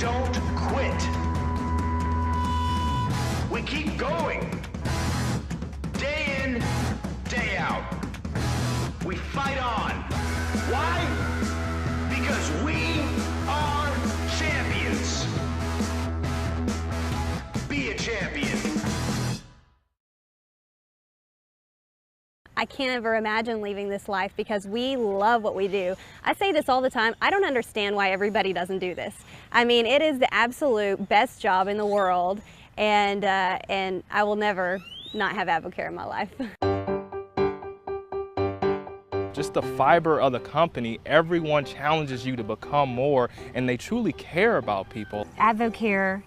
don't quit. We keep going. Day in, day out. We fight on. Why? Because we are champions. Be a champion. I can't ever imagine leaving this life because we love what we do. I say this all the time. I don't understand why everybody doesn't do this. I mean, it is the absolute best job in the world, and I will never not have Advocare in my life. Just the fiber of the company, everyone challenges you to become more, and they truly care about people. Advocare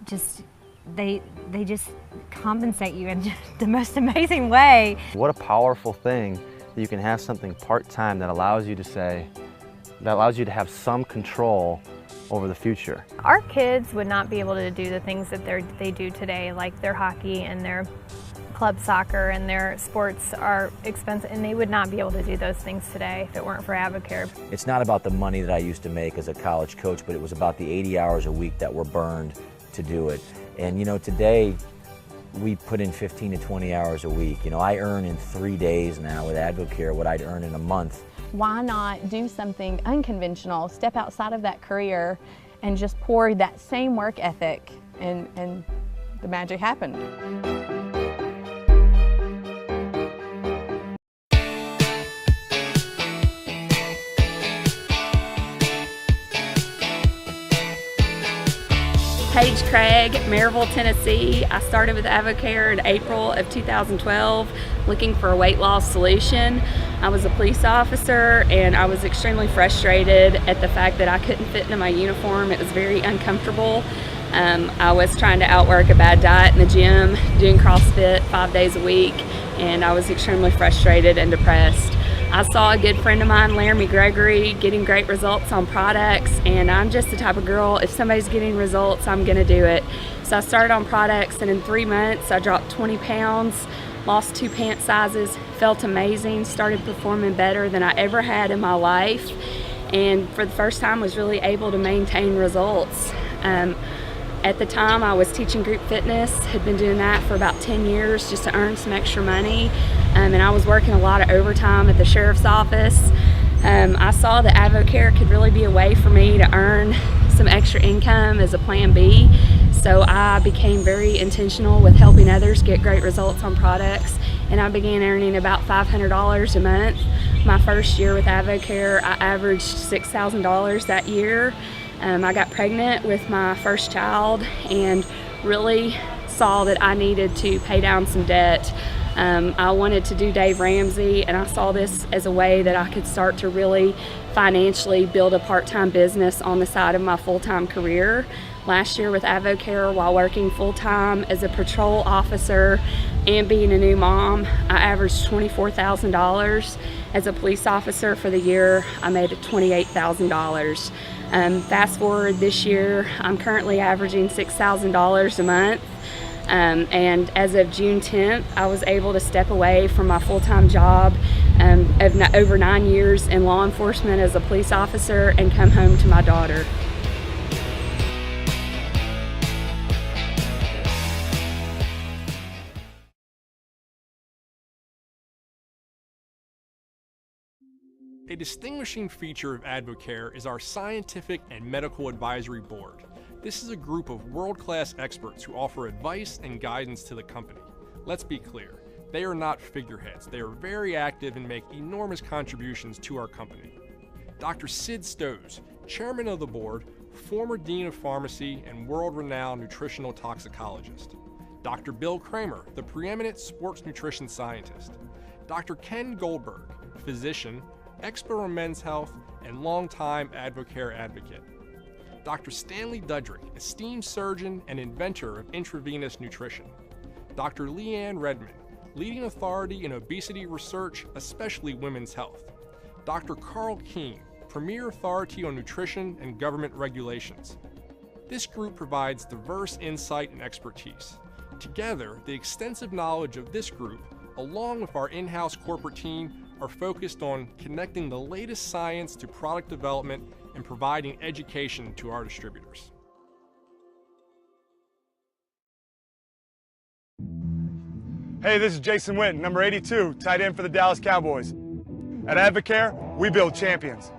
they just compensate you in the most amazing way. What a powerful thing that you can have something part-time that allows you to have some control over the future. Our kids would not be able to do the things that they do today, like their hockey and their club soccer, and their sports are expensive, and they would not be able to do those things today if it weren't for Advocare. It's not about the money that I used to make as a college coach, but it was about the 80 hours a week that were burned to do it. And you know, today we put in 15 to 20 hours a week. You know, I earn in 3 days now with Advocare what I'd earn in a month. Why not do something unconventional, step outside of that career and just pour that same work ethic, and the magic happened. Paige Craig, Maryville, Tennessee. I started with Advocare in April of 2012 looking for a weight loss solution. I was a police officer and I was extremely frustrated at the fact that I couldn't fit into my uniform. It was very uncomfortable. I was trying to outwork a bad diet in the gym, doing CrossFit 5 days a week, and I was extremely frustrated and depressed. I saw a good friend of mine, Laramie Gregory, getting great results on products, and I'm just the type of girl, if somebody's getting results, I'm gonna do it. So I started on products, and in 3 months I dropped 20 pounds, lost 2 pant sizes, felt amazing, started performing better than I ever had in my life, and for the first time was really able to maintain results. At the time I was teaching group fitness, had been doing that for about 10 years just to earn some extra money, and I was working a lot of overtime at the sheriff's office. I saw that Advocare could really be a way for me to earn some extra income as a plan B, so I became very intentional with helping others get great results on products, and I began earning about $500 a month. My first year with Advocare, I averaged $6,000 that year. I got pregnant with my first child and really saw that I needed to pay down some debt. I wanted to do Dave Ramsey, and I saw this as a way that I could start to really financially build a part-time business on the side of my full-time career. Last year with Advocare, while working full-time as a patrol officer and being a new mom, I averaged $24,000. As a police officer for the year, I made $28,000. Fast forward this year, I'm currently averaging $6,000 a month. And as of June 10th, I was able to step away from my full-time job of over 9 years in law enforcement as a police officer and come home to my daughter. A distinguishing feature of Advocare is our Scientific and Medical Advisory Board. This is a group of world-class experts who offer advice and guidance to the company. Let's be clear, they are not figureheads. They are very active and make enormous contributions to our company. Dr. Sid Stoes, chairman of the board, former dean of pharmacy and world-renowned nutritional toxicologist. Dr. Bill Kramer, the preeminent sports nutrition scientist. Dr. Ken Goldberg, physician, expert on men's health, and longtime Advocare advocate. Dr. Stanley Dudrick, esteemed surgeon and inventor of intravenous nutrition. Dr. Leanne Redmond, leading authority in obesity research, especially women's health. Dr. Carl Keene, premier authority on nutrition and government regulations. This group provides diverse insight and expertise. Together, the extensive knowledge of this group, along with our in-house corporate team, are focused on connecting the latest science to product development and providing education to our distributors. Hey, this is Jason Witten, number 82, tight end for the Dallas Cowboys. At Advocare, we build champions.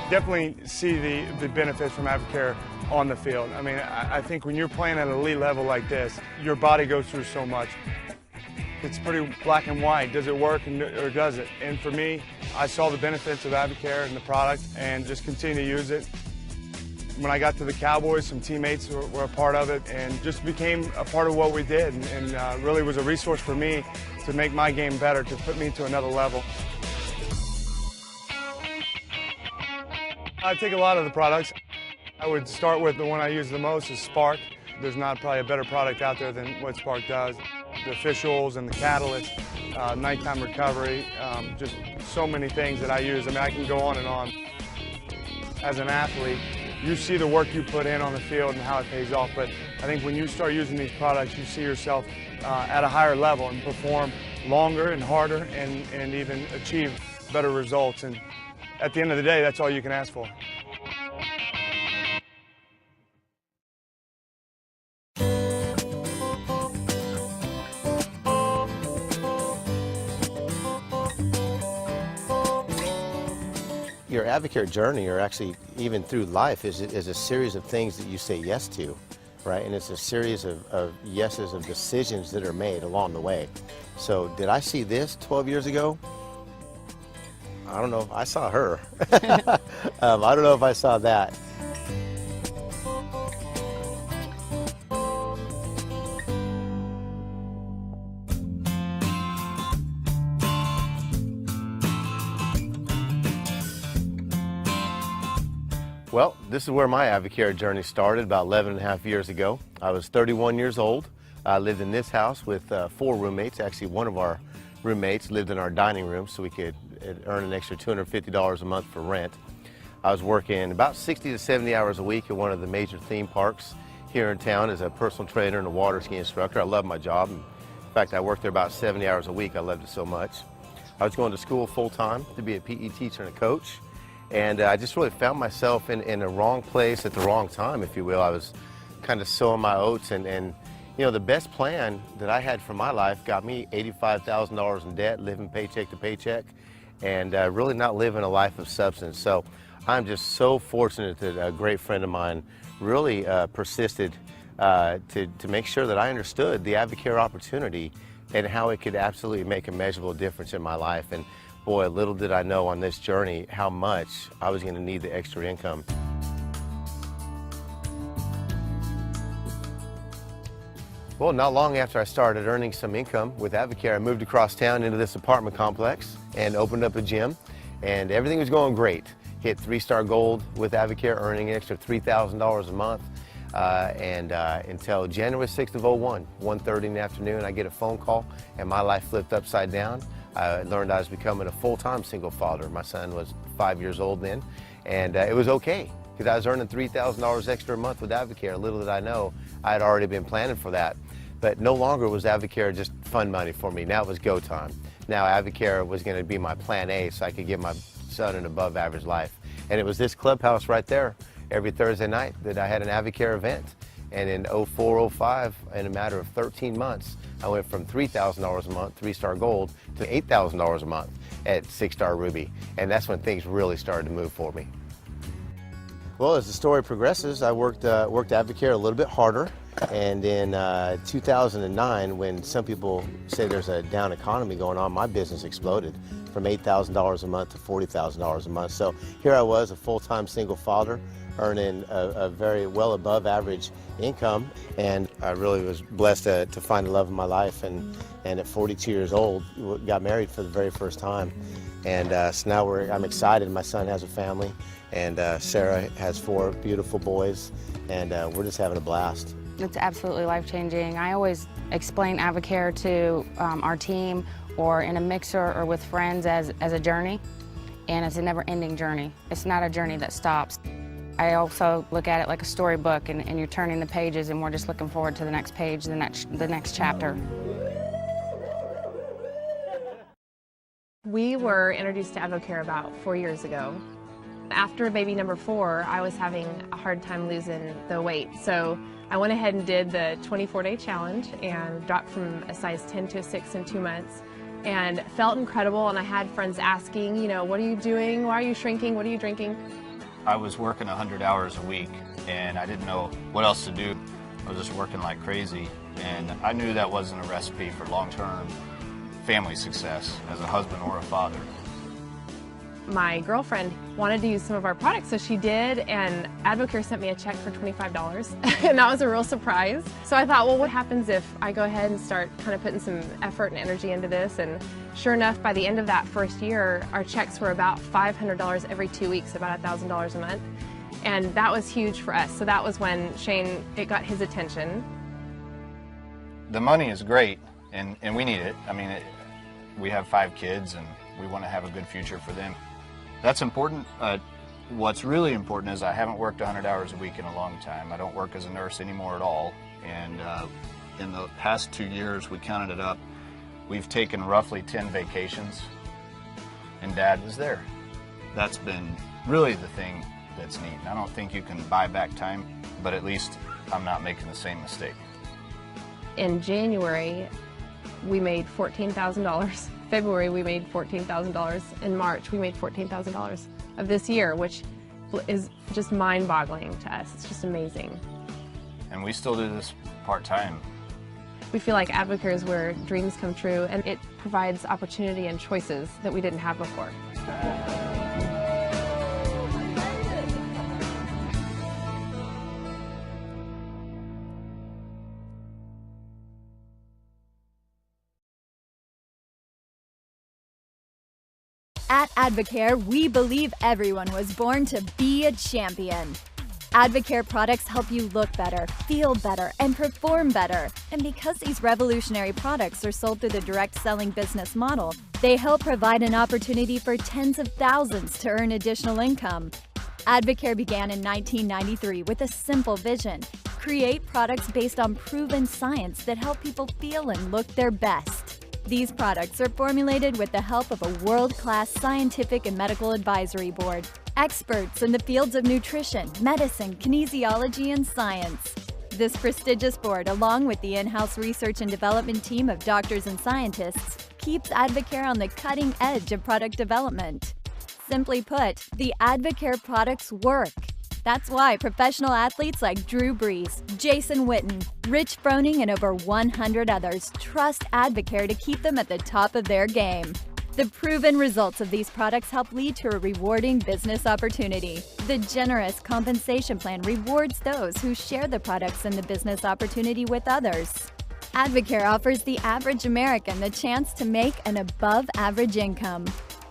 Definitely see the benefits from Advocare on the field. I mean, I think when you're playing at an elite level like this, your body goes through so much. It's pretty black and white. Does it work or does it? And for me, I saw the benefits of Advocare and the product and just continue to use it. When I got to the Cowboys, some teammates were a part of it and just became a part of what we did and really was a resource for me to make my game better, to put me to another level. I take a lot of the products. I would start with the one I use the most is Spark. There's not probably a better product out there than what Spark does. The officials and the catalyst, nighttime recovery, just so many things that I use. I mean, I can go on and on. As an athlete, you see the work you put in on the field and how it pays off, but I think when you start using these products, you see yourself at a higher level and perform longer and harder and even achieve better results. And at the end of the day, that's all you can ask for. Your Advocare journey, or actually even through life, is a series of things that you say yes to, right? And it's a series of yeses, of decisions that are made along the way. So did I see this 12 years ago? I don't know. I saw her. I don't know if I saw that. Well, this is where my Advocare journey started about 11 and a half years ago. I was 31 years old. I lived in this house with 4 roommates. Actually, one of our roommates lived in our dining room, so we could earn an extra $250 a month for rent. I was working about 60 to 70 hours a week at one of the major theme parks here in town as a personal trainer and a water ski instructor. I loved my job. In fact, I worked there about 70 hours a week. I loved it so much. I was going to school full-time to be a PE teacher and a coach. And I just really found myself in the wrong place at the wrong time, if you will. I was kind of sowing my oats, and you know, the best plan that I had for my life got me $85,000 in debt, living paycheck to paycheck, and really not living a life of substance. So I'm just so fortunate that a great friend of mine really persisted to make sure that I understood the Advocare opportunity and how it could absolutely make a measurable difference in my life. And boy, little did I know on this journey how much I was going to need the extra income. Well, not long after I started earning some income with Advocare, I moved across town into this apartment complex and opened up a gym, and everything was going great. Hit 3-star gold with Advocare, earning an extra $3,000 a month. Until January 6th of 01, 1:30 in the afternoon, I get a phone call and my life flipped upside down. I learned I was becoming a full-time single father. My son was 5 years old then, and it was okay because I was earning $3,000 extra a month with Advocare. Little did I know, I had already been planning for that. But no longer was Advocare just fun money for me. Now it was go time. Now Advocare was going to be my plan A so I could give my son an above average life. And it was this clubhouse right there every Thursday night that I had an Advocare event. And in 04, 05, in a matter of 13 months, I went from $3,000 a month, 3-star gold, to $8,000 a month at 6-star ruby. And that's when things really started to move for me. Well, as the story progresses, I worked Advocare a little bit harder. And in 2009, when some people say there's a down economy going on, my business exploded from $8,000 a month to $40,000 a month. So here I was, a full-time single father, earning a very well above average income, and I really was blessed to find the love of my life, and at 42 years old got married for the very first time. And so now I'm excited. My son has a family, and Sarah has 4 beautiful boys, and we're just having a blast. It's absolutely life-changing. I always explain Advocare to our team or in a mixer or with friends as a journey, and it's a never-ending journey. It's not a journey that stops. I also look at it like a storybook, and you're turning the pages, and we're just looking forward to the next page, the next chapter. We were introduced to Advocare about 4 years ago. After baby number 4, I was having a hard time losing the weight, so I went ahead and did the 24-day challenge and dropped from a size 10 to a 6 in 2 months and felt incredible. And I had friends asking, you know, what are you doing? Why are you shrinking? What are you drinking? I was working 100 hours a week and I didn't know what else to do. I was just working like crazy, and I knew that wasn't a recipe for long-term family success as a husband or a father. My girlfriend wanted to use some of our products, so she did, and Advocare sent me a check for $25, and that was a real surprise. So I thought, well, what happens if I go ahead and start kind of putting some effort and energy into this? And sure enough, by the end of that first year, our checks were about $500 every 2 weeks, about $1,000 a month. And that was huge for us. So that was when Shane, it got his attention. The money is great, and we need it. I mean, we have 5 kids, and we want to have a good future for them. That's important. What's really important is I haven't worked 100 hours a week in a long time. I don't work as a nurse anymore at all. And in the past 2 years, we counted it up, we've taken roughly 10 vacations, and Dad was there. That's been really the thing that's neat. And I don't think you can buy back time, but at least I'm not making the same mistake. In January, we made $14,000. February, we made $14,000. In March, we made $14,000 of this year, which is just mind-boggling to us. It's just amazing. And we still do this part-time. We feel like Advocare is where dreams come true, and it provides opportunity and choices that we didn't have before. At Advocare, we believe everyone was born to be a champion. Advocare products help you look better, feel better, and perform better. And because these revolutionary products are sold through the direct selling business model, they help provide an opportunity for tens of thousands to earn additional income. Advocare began in 1993 with a simple vision: create products based on proven science that help people feel and look their best. These products are formulated with the help of a world-class scientific and medical advisory board, experts in the fields of nutrition, medicine, kinesiology, and science. This prestigious board, along with the in-house research and development team of doctors and scientists, keeps Advocare on the cutting edge of product development. Simply put, the Advocare products work. That's why professional athletes like Drew Brees, Jason Witten, Rich Froning, and over 100 others trust Advocare to keep them at the top of their game. The proven results of these products help lead to a rewarding business opportunity. The generous compensation plan rewards those who share the products and the business opportunity with others. Advocare offers the average American the chance to make an above-average income.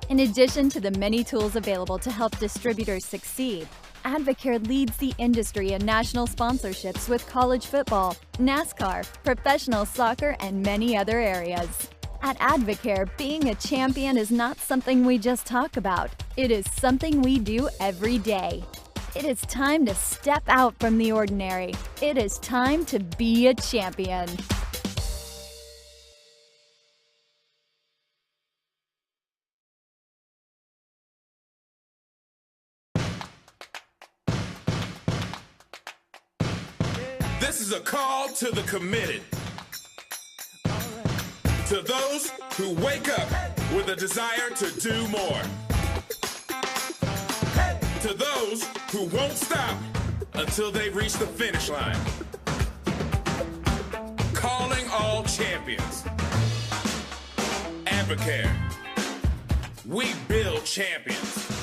In addition to the many tools available to help distributors succeed, Advocare leads the industry in national sponsorships with college football, NASCAR, professional soccer, and many other areas. At Advocare, being a champion is not something we just talk about. It is something we do every day. It is time to step out from the ordinary. It is time to be a champion. This is a call to the committed. To those who wake up with a desire to do more. To those who won't stop until they reach the finish line. Calling all champions. Advocare. We build champions.